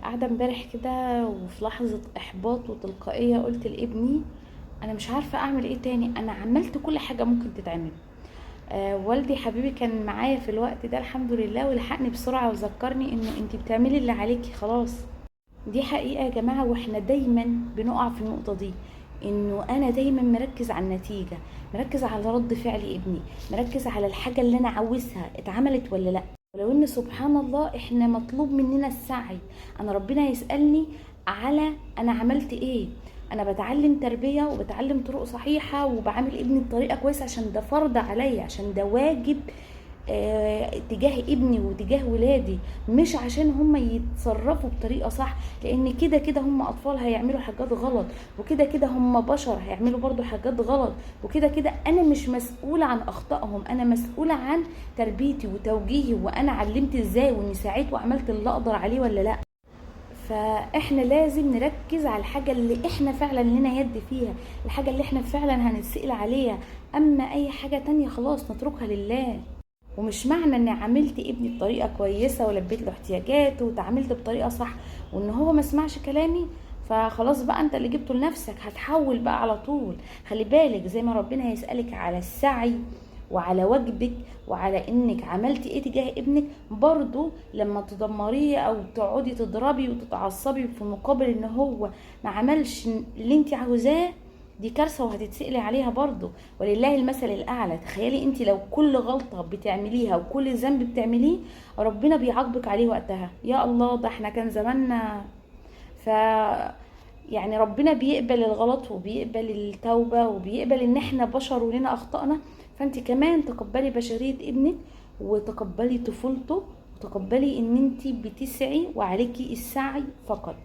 قاعدة امبارح كده وفي لحظة احباط وتلقائية قلت لابني: انا مش عارفة اعمل ايه تاني، انا عملت كل حاجة ممكن تتعمل. والدي حبيبي كان معايا في الوقت ده الحمد لله، ولحقني بسرعة وذكرني انه انتي بتعملي اللي عليكي خلاص. دي حقيقة يا جماعة، واحنا دايما بنقع في النقطة دي، انه انا دايما مركز على النتيجة، مركز على رد فعل ابني، مركز على الحاجة اللي انا عاوزها اتعملت ولا لا. ولو ان سبحان الله احنا مطلوب مننا السعي. انا ربنا يسألني على انا عملت ايه. انا بتعلم تربية وبتعلم طرق صحيحة وبعامل ابني بطريقة كويسة عشان ده فرض عليا، عشان ده واجب تجاه ابني وتجاه ولادي، مش عشان هم يتصرفوا بطريقة صح، لان كده كده هم اطفال هيعملوا حاجات غلط، وكده كده هم بشر هيعملوا برضو حاجات غلط، وكده كده انا مش مسؤولة عن اخطائهم، انا مسؤولة عن تربيتي وتوجيهي، وانا علمت ازاي واني ساعدت وعملت اللي اقدر عليه ولا لا. فاحنا لازم نركز على الحاجة اللي احنا فعلا لنا يد فيها، الحاجة اللي احنا فعلا هنتسأل عليها. اما اي حاجة تانية خلاص نتركها لله. ومش معنى اني عاملت ابني بطريقه كويسه ولبيت له احتياجاته وتعاملت بطريقه صح وان هو ما سمعش كلامي فخلاص بقى انت اللي جبته لنفسك، هتحول بقى على طول. خلي بالك، زي ما ربنا هيسألك على السعي وعلى واجبك وعلى انك عملتي ايه تجاه ابنك، برضو لما تدمريه او تقعدي تضربي وتتعصبي في مقابل ان هو ما عملش اللي انت عاوزاه، دي كارثه وهتتسألي عليها برضو. ولله المثل الاعلى. تخيلي انت لو كل غلطه بتعمليها وكل ذنب بتعمليه ربنا بيعاقبك عليه وقتها، يا الله ده احنا كان زماننا. ف يعني ربنا بيقبل الغلط وبيقبل التوبه وبيقبل ان احنا بشر ولنا اخطائنا. فانت كمان تقبلي بشريه ابنك وتقبلي طفولته وتقبلي ان انت بتسعي وعليكي السعي فقط.